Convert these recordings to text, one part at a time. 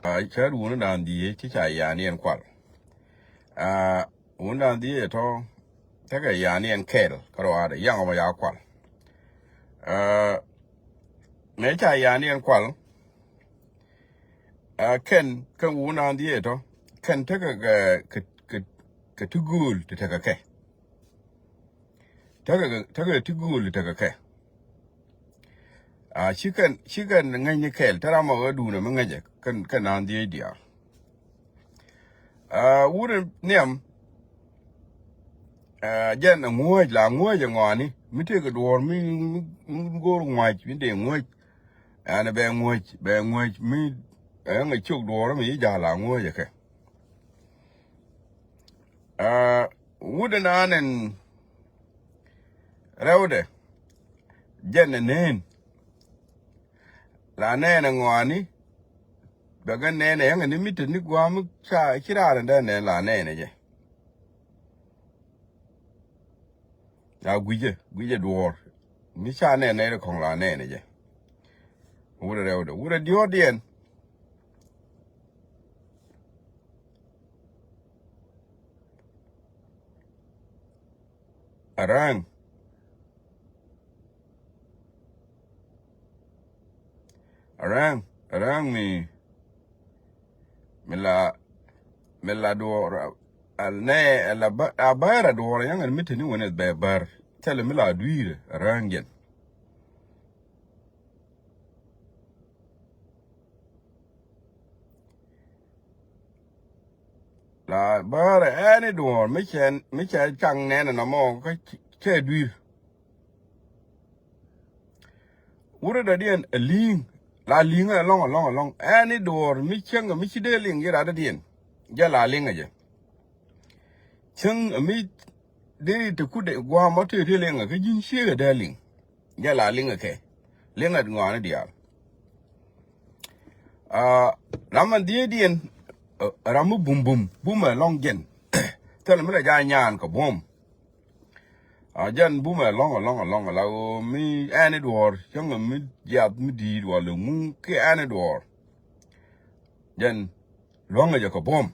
chad wuna dan die chicha yani en kwal wuna die to taga yani en kel karo ada yang ma ya kwal me cha yani en kwal ken kan wuna die to ken taga ka tugul te taga ke taga tugul taga ke chicken ngani kel tara ma wadu na mangaje kan an die dia wurin nem jen ngoj la ngoj ngani mi te ga dor mi go ngoj mi de ngoj ana be ngoj mi nga chuk dor mi ja la ngoj ke wurin anen rawde jen nen la nene ngani baga nene yang ni mitu ni gwa mu cha kirara da ne la nene je ya gwije dor mi cha nene ko la nene je wura dio dien arang mi mela dor al ne la abara dor yang ni mitu ni wona be bar tele mela duire rangen la bar ani dor mi chen chang ne na mo ko che duire wura da dien ling la linga long ani dor mi chenga mi chide ling gira da dien ja la linga je cheng mi de te ku de gwa mo te linga ka jin she da ling ja la linga ke linga ngwa na dia raman die dien ramu bum long gen tel mi la ja nyan ko bum jan buma long la mi ani dor changa mi jat mi di wala mu ke ani dor jan longa ja ko bom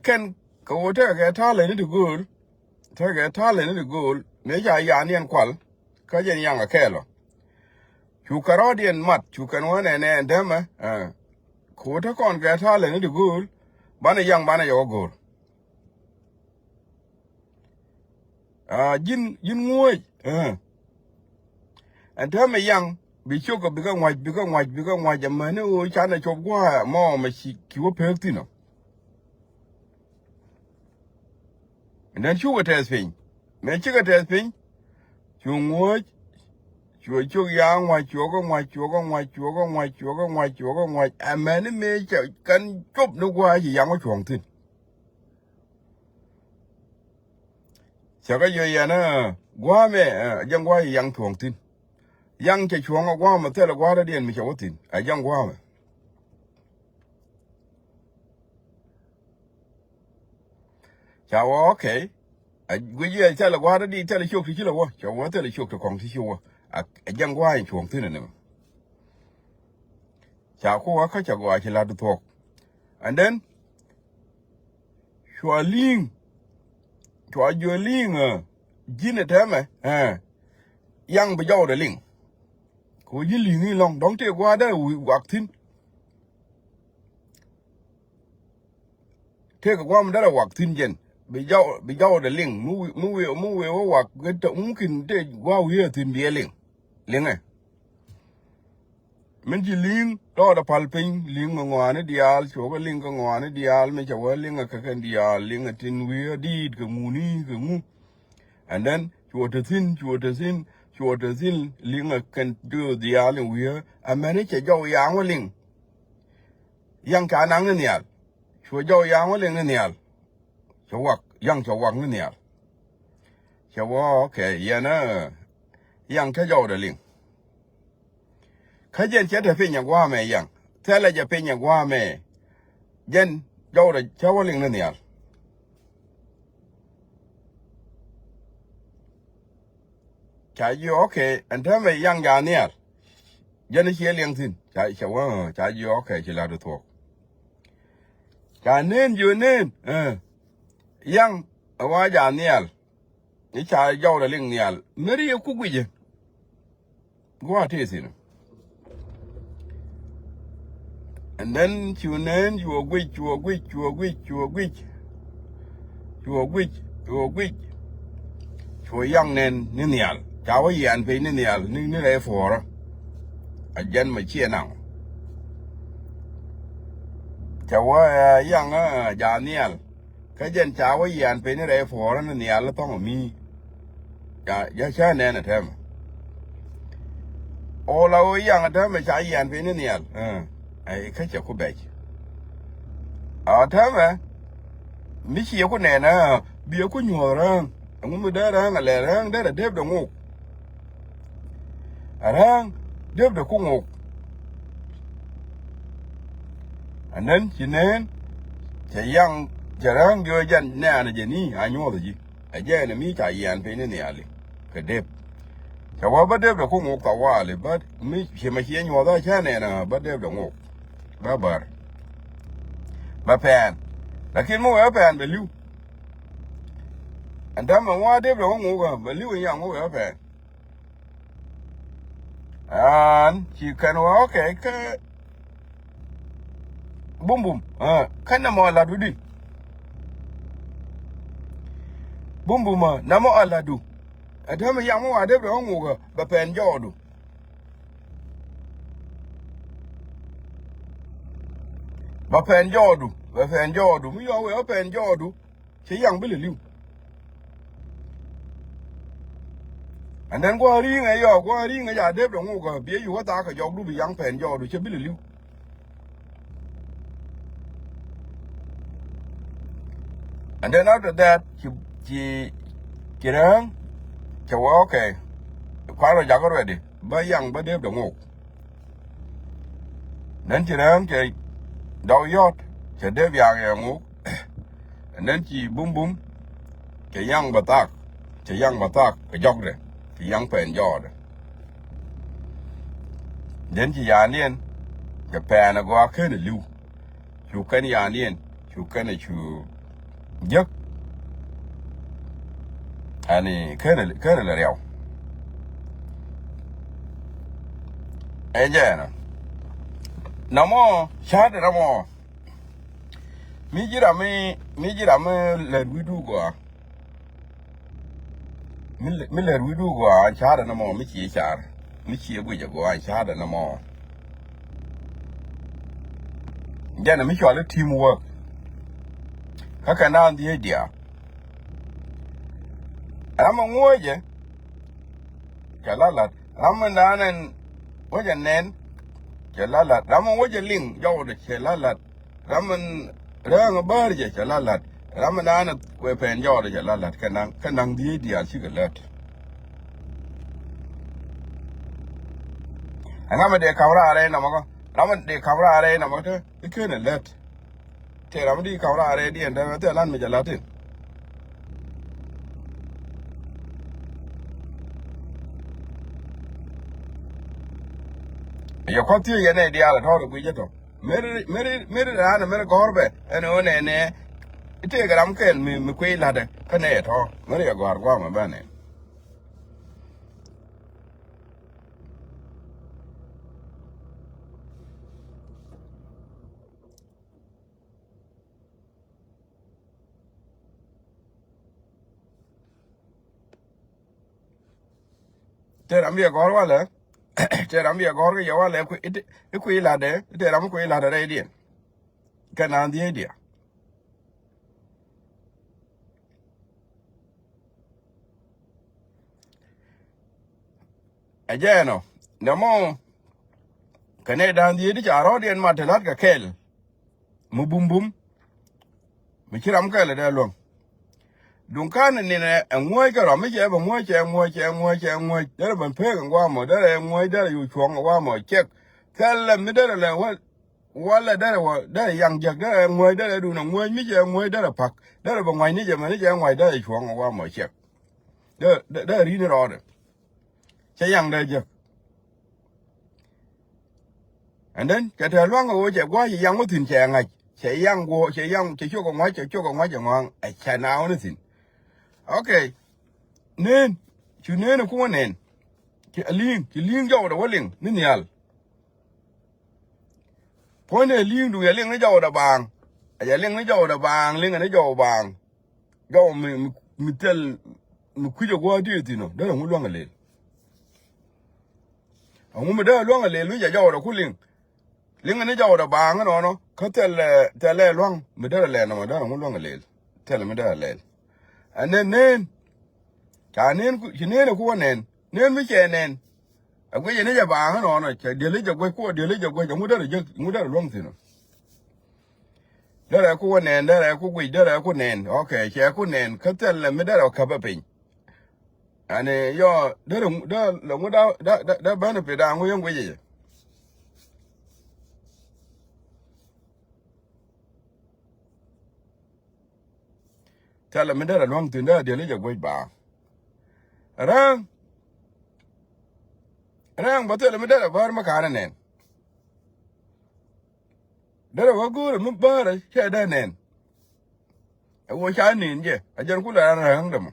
ken ko ta ga ta le ni gol me ja ya ni an kwal ka jen yang ka lo chu karodien mat chu kan wane ne ndema ko ta kon ga ta le ni gol bana yo gol jin ngoj and tell me young be choke because white man o chana chop gwa mo ma chi kiwo pertino and then chu test thing me chiga test thing chu ngoj chu yang wa chu a man me kan chop no gwa chi yang chuong tin chaka yo ya na gwa me jang gwa yang chuong tin yang che chuong gwa ma te la gwa da dien mi chawo tin a jang gwa me chawo okay a gwi ye te la gwa da di te la chok chi la wo chawo te la chok to kong chi wo a jang gwa yin chuong tin ne cha ko ka cha gwa chi la du tok and then chua ling jin te me yang bi jaw de ling ko yin ling ni long dong te gwa da wak tin te ko gwa ma da wak tin jen bi jaw de ling mu we wak ge to mungkin te gwa wi tin bi ling men ji ling do da palpin ling ngwane dial cho ga ling ngwane dial me chawa ling ka kan dial ling tin wi di ga muni ga mu and then chuột tin ling kan do dial wi a man che jaw yang wa ling yang ka nang ne nial chuột jaw yang wa ling ne nial chawak yang chawak ne nial chawa okay ya na yang ka jaw de ling kajen che te pinya gwa me yang tele je pinya gwa me jen jaw de chawaling ne nial cha yo okay and tell me yang ga nial dân chia liêng tin chạy chào chạy gió kể chỉ là được thuộc cả nên vừa nên yang ở ngoài nhà nial cái chạy giàu là liêng nial mấy điều cũng quý gì quá thế xin and then you nên you chùa yang nên nial cháu ấy ăn phải nial nên lấy phò đó dân mà chia nào cháu yang nhà nial cái dân cháu ấy ăn phải lấy phò đó nial nó tông mi ya cha nên là thêm ô lâu yang ở đó mà cháu ăn phải nial ai cái cháu có bể thế mà mi chia có nè nè bia có nhiều rồi ông mới đỡ ra là ra đỡ là đếp được ngục ra đếp được cũng ngục nên chỉ nên chạy yang chạy ra vô dân nè là gì ní ai nhớ gì ai chơi là mi chạy yan phải nè ali cái đếp cháu qua bắt đếp được cũng ngục tao qua ali bắt mi chỉ mà chỉ nhớ đó cha nè nè bắt đếp được ngục ba bờ ba phèn là khi mua ở phèn về lưu anh ta mà qua đếp được ngủ cả mà lưu ý ngủ ở phèn chỉ cần vào cái bum bum cái nào mà là đủ đi bum bum mà nằm ở là đủ anh ta mà yang qua đếp được ngủ cả bà phèn gió đủ bà phèn gió đủ mới gió ở phèn gió đủ chỉ yang biết lưu and then qua đi ngay giờ đếp đồng hồ bây giờ ta cái dọc đủ bị yang phèn gió đủ chưa biết lưu and then after that chỉ cái đó cháu okay khóa rồi giờ có rồi đi bây yang bây đếp đồng hồ nên chỉ đó cái đau yết chỉ đếp yang ngủ nên chỉ bum bum cái yang bát cái dọc đấy thì yang phèn gió đấy đến chỉ nhà niên cái phèn nó qua khơi để lưu chú cái nhà niên chú cái này chú giấc anh này khơi là đèo anh chơi nè nằm mò sát rồi nằm mò mi chỉ làm lời quý du của mình lời quý du của anh sát rồi nằm mò mi chỉ quý giờ của anh sát rồi nằm mò giờ này mi cho lấy teamwork các cái nào đi đi à làm một ngôi chứ cái là làm mình đã nên bây giờ nên cái là làm một ngôi chứ linh giàu được cái là làm mình ra ngõ bờ chứ cái là làm mình đã nên quay phèn giàu được cái là cái năng đi à chứ cái là anh làm để camera đây nè mà con làm để camera đây nè mà thế cái này lết thế làm đi camera đây đi anh đây thế làm mình chỉ là thế giờ con tiêu cái này đi à là thôi được quý chứ thôi mere ra là mere gói về anh nè thế cái làm cái mình quay là đấy cái này thôi mere cái gói qua mà bên này thế làm việc gói qua là thế làm việc gói cái giờ là cái quay là đấy thế làm quay là đây đi cái nào đi đi ai chơi nó nếu mà cái này đang đi chả rõ đi ăn mà thế lát cái kẹl mu bum bum mình chỉ làm cái là đây luôn đúng cái này nè ngồi cái đó mấy chơi bằng ngồi đó là mình phêกันqua mà đó là ngồi đó làอยู่ช่วงqua mà check cái là mấy đó là wala đó là yang giặc đó là ngồi đó là đủ nó ngồi mấy chơi ngồi đó là phật đó là bằng ngoài này chơi mà nó chơi ngoài đó làช่วงqua mà check đó là đi nó rồi chơi yang đây chứ and then cái thời loang ngồi chạy qua chỉ yang có thìn chạy ngay chạy yang qua chạy yang chạy chỗ con ngoái chạy ngang chạy nào nữa thìn okay nên chú nên nó cũng nên cái liêng giàu đó liêng nên nhiều point này liêng đuôi liêng nó giàu đó bàng liêng nó giàu đó bàng liêng nó giàu bàng giàu mình tel mình quy cho qua đi thì nó đó là một loang cái lệ ông mình đó loang cái lệ lúc giờ giàu đó cũng liêng nó giàu đó bàng nóเขาtel loang mình đó là nó mà đó là một loang cái lệ tel mình đó là lệ anh nên cả nên chỉ nên là qua nên mới chơi nên ở cái gì nó giờ vàng nó chơi điều lấy cho quay qua điều lấy cho quay giống như đó là luôn thì nó đó là qua nên đó là quay đó là qua nên ok chơi qua nên cái tên là mới đó là cặp bình anh ấy do đó là một đó bán được phải đàng hoàng cái gì thế là mới đó là luôn thì đó điều lấy cho quay bà Rang betul me dara bar makana nen. Dara wagur me bar che da nen. Wo cha nin je, ajar kula rang dam.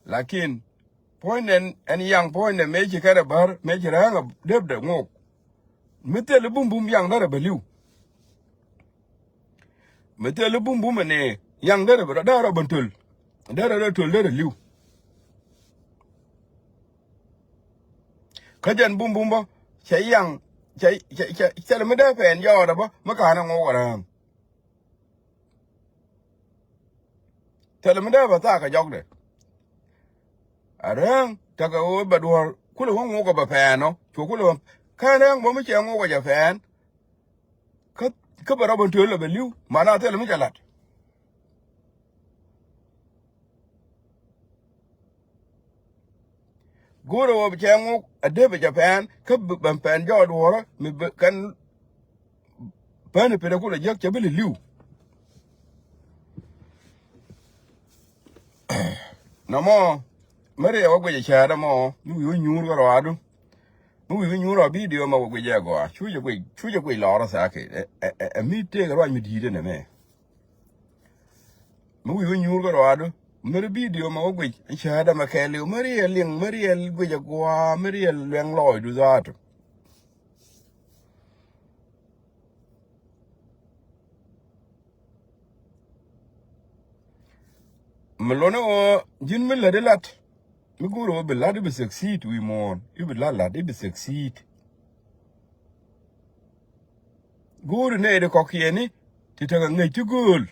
Lakin point en yang point me che kada bar me che rang deb de ngok. Metel bum yang dara beliu. Metel bum ne yang dara bantul. Dara tul dara liu. Kajan bum ba chạy yang chạy là mới đá phèn do đó ba mới cả nó ngô cả chạy là mới đá bà ta cả dọc đấy à răng chắc là ôi bà đùa cú là không ngô cả bà phèn nó chú cú là cái răng bố mới chạy ngô cả bà phèn cái bà đó bình thường là bà lưu mà nào thế là mới chạy lặt go to Chang a debit Japan, cup and pan yard water, me can benefit a good yak chabili liu. No more, Maria Ogwe Chada more, you knew or Adu. We knew a video of a jaguar, choose your way, Laura Saki, a meat take a right with heat in a man. We knew or Adu. Meri video ma ogwe chada makeli Maria gwe jagwa Maria leng loy du that Malone o jin mel de lat mi guro be lad be succeed we mon you be lad be succeed guro ne de kokieni ti taga ngai tu gul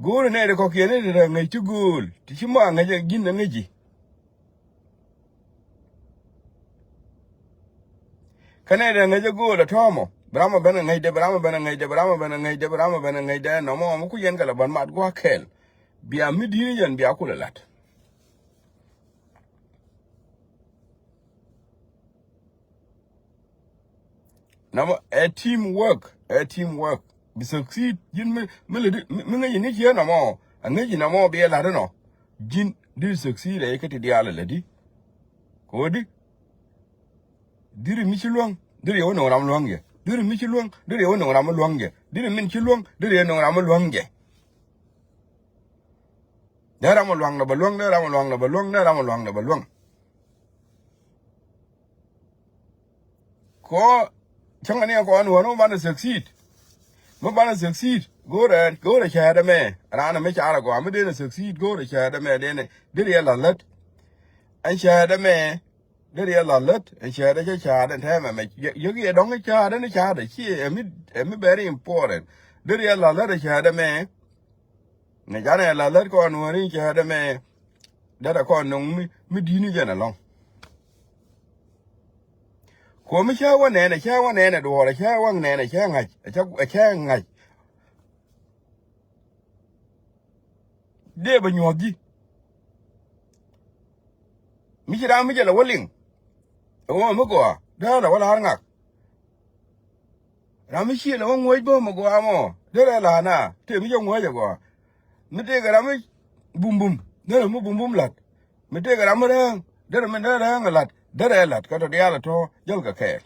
Guru ne de kokiene de ngai tugul ti chima ngai gin na ngai kane de ngai gul atomo brahma bana ngai de no mo ku yen kala ban mat gwa kel bia mi di yen bia ku lat no a teamwork be succeed jin me ngai ni hier no mo ngai na mo be la no jin di succeed e kati di ala ladi ko di diri mi chluang diri wono ram luang ye diri mi chluang diri wono ram luang ye diri min chluang diri no ram luang ye da ram luang na baluang da ram luang na baluang da ram luang na baluang ko changani ko anu no ban succeed Mo bana succeed go to chada me rana me chara go am de succeed go to chada me de de la let an chada me de la let an chada chada ta me you get dong chada ne chada chi em very important de la let chada me ne jana la let ko anu ri chada me da ko no mi di ni jana long ko mi cha wa ne do la cha wa ne cha ngai de ba nyodi mi jira mi jala woling o mo go da la wala ngak ra mi chi la ngoi bo mo go amo de la na te mi jo ngoi go mi te ga mi bum ne mo bum lat mi te ga ma de me da nglat dere lat ka to dia to jol ka ke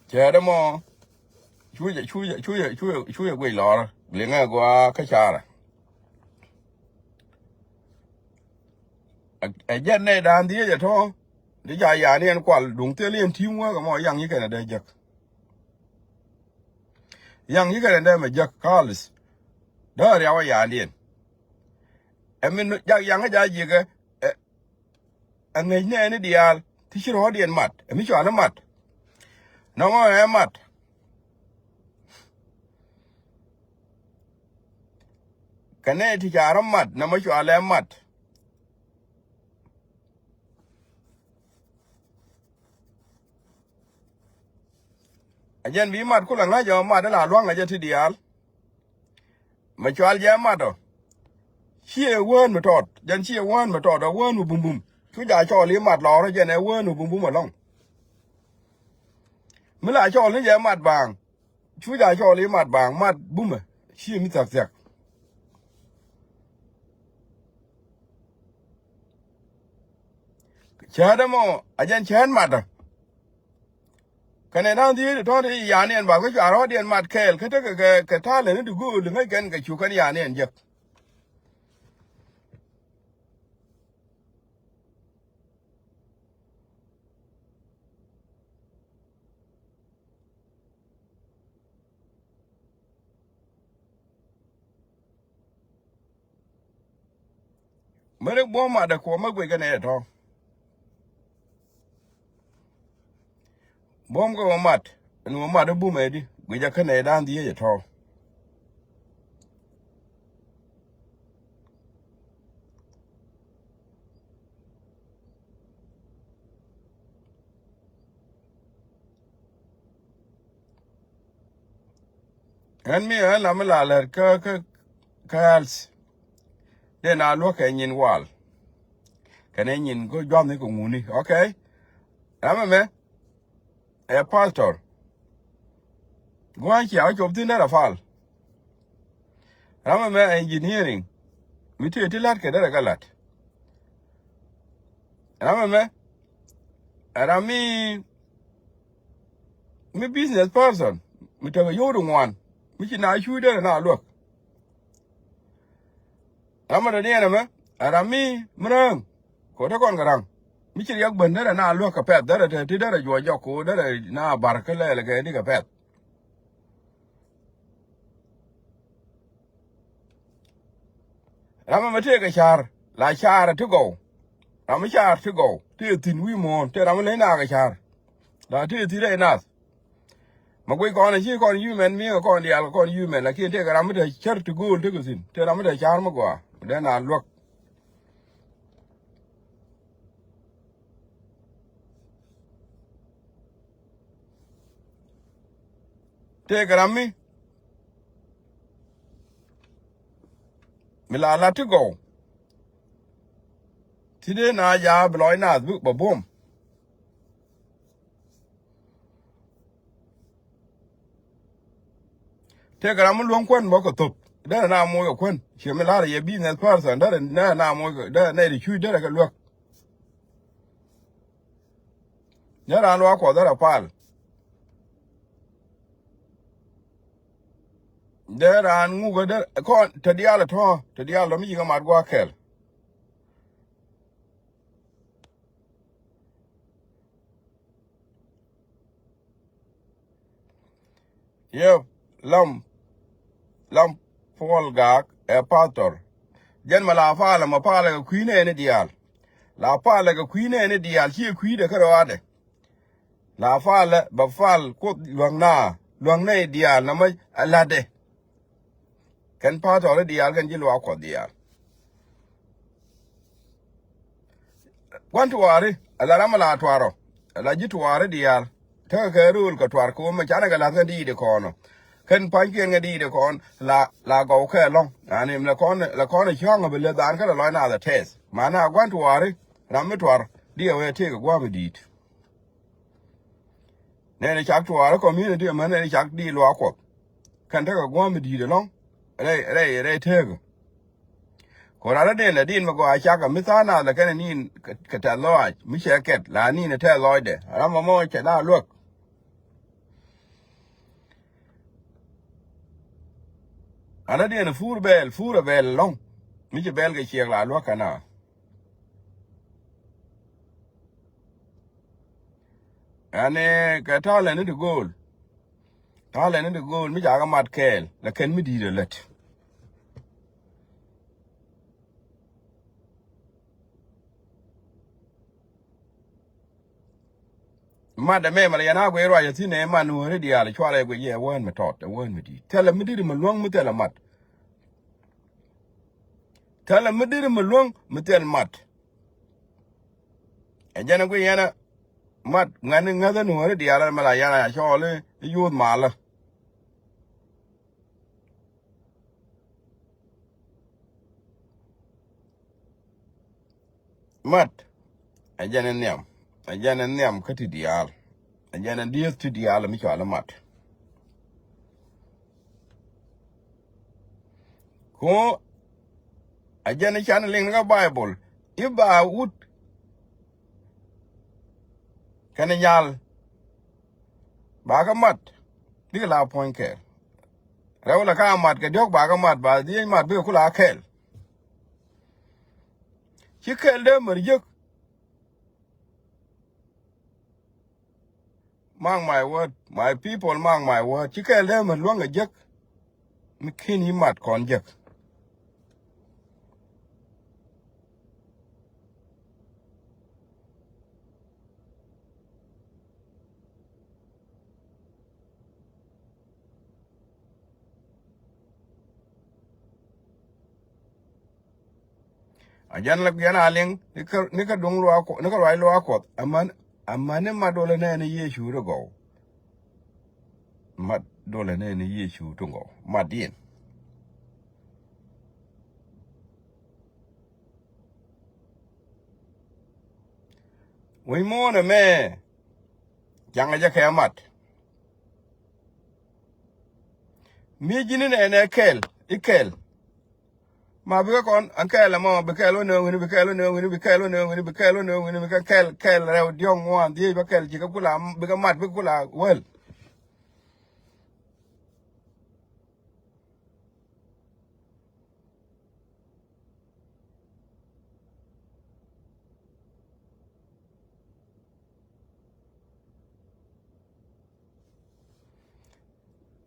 che mo chui quỳ lò liền nghe qua cái xa rồi ở dân này đàn tía vậy thôi để dài dài nên quả đúng tiêu liên thiếu quá cái mọi như cái này đây giật như cái này đây mà giật Carlos đó là dài liền em mình giặc cái gì cái anh ấy này nó đi al thì chỉ có điện mặt em mới chọn nó mặt nó ngồi em mặt cái này thì chả nó mặt nó mới chọn em mặt dân bí mặt cũng là ngay giờ mặt đó là loang là dân thì đi al mà chọn giá mặt rồi chia wơn mà trọt dân chia wơn mà trọt đó wơn mà bùm bùm chú giải cho lấy mặt lò đó dân này wơn mà bùm bùm mà long mới lại cho lấy giá mặt vàng chú giải cho lấy mặt vàng mặt bùm mà chia mi sặc sặc chả đó mà dân chén mặt rồi cái này đang thì thôi thì nhà này bảo cái chỗ đó điện mặt kẹt cái thang này nó được gửi được ngay cái chú cái nhà này giật mới được bố mà được của mấy cái này thôi bom có mặt nó mà được bùm ấy đi bây giờ cái này đang thì vậy thôi anh mi làm là cái else để nào lúc cái nhìn wall cái này nhìn có job này cũng muốn đi ok làm mà pastor Gwan chi chụp tin đó là fall. Rama me engineering. Mi tu etilat ke dara galat. Rama me mi business person. Mi ta yoru ngwan. Mi chi na shu dara na look. Rama da ne me arami mrang. Ko ta kon garang. Mi chi yak ban dara na look ka pet dara ti dara jo jo ko dara na barkala la ke di ka pet. Rama me take a char, la char to go. Rama char to go. Tin we mon, te Rama lena char. La ti enough. Ma koi kon a chi kon you men me kon di al kon you men la ki take Rama de char to go to go sin. Te Rama de char ma go. Then I look. Take Rami. Mila to go. Today na ya bloy na book ba boom. Take Rama long kwen mo ko top. Da na mo ko kwen. She me la ye business person da na mo da na ri chu da ka look. Ya ran wa ko da pal. There and move there. Con Tadiala to Tadiala me my guakel. Yep, Lam Paul Gag, a pater. Jen Malafala, Mapala, Queen and Dial. La Pala, Queen and Dial, she queen the Carade. La Fala, Bafal, quote Luangna Dial, Namay, a lade. Can part already I can yellow aqua dear. Want to worry, a la ramala tuaro, a la jituare dear. Take a rule catuarco, Machanaga di the corner. Can punking a di the corn, la go care long, and him la corner young of a leather anchor line out the test. Mana, want to worry, Ramituar, dear way take a guava deed. Then a chuck to our community, a man and a chuck de loquat. Can take a guava deed along. Ray take. Kora den la din ma go a chaka misana la kana ni ka ta loaj mi sheket la ni na ta loide ram mo che da luok ana den fur bel long mi che bel ga che la luok kana ane ka ta le ni de gol mi ja ga mat kel la ken mi di de let ma da me ma ya na go ro ya ti ne ma nu re di ala chwa le go ye won ma tot won mi di tele mi di ma luong mi tele mat tele mi di ma luong mi tele mat e jana go yana mat ngani ngada nu re di ala ma la ya na cho le yu ma la mat e jana niam ka ti di al e jana di ti di ala mi cho ala mat ko a jana chan ling ga bible iba ut kana nyal ba ka mat di la point ke rawla ka mat ke jok ba ka mat ba di mat bi ku la kel chi kel de mer jek mark my word my people mark my word chi kel de mer luang jek mi kin hi mat kon jek a jan la gana ling ni ka dung lo ko ni ka rai lo ko amane ma dole ne ni yeshu ro go ma dole ne ni yeshu to go ma din we mo na me janga ja ka mat mi jini ne kel ikel ma bi kon an kel mo bi kel no ni bi kel no ni bi kel no ni bi kel no ni bi kel rew diong wan di bi kel ji ka kula bi ka mat bi kula wel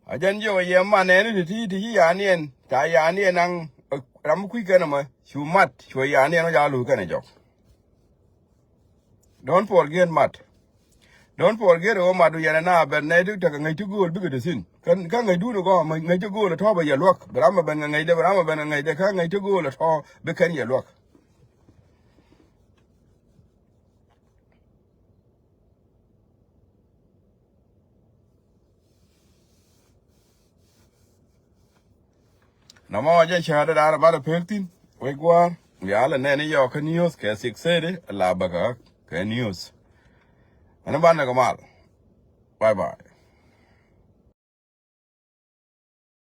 a jan jo ye ma ne ni ti ya nien ta ya nien nang ram ku ke na ma chu mat chu ya nien no ja lu ke ne jo don't forget mat. Don't forget oh madu yana na ben ne tu ta ngai tu gol bi de sin kan ka ngai du go ma ngai tu gol to ba ya lok brama ben ngai de ka ngai tu gol to be kan ya lok na ma ja shahada da ba da pektin we gwa ya la ne ne yo kan news ke sik sede la ba ka news ana ba na ga mal bye bye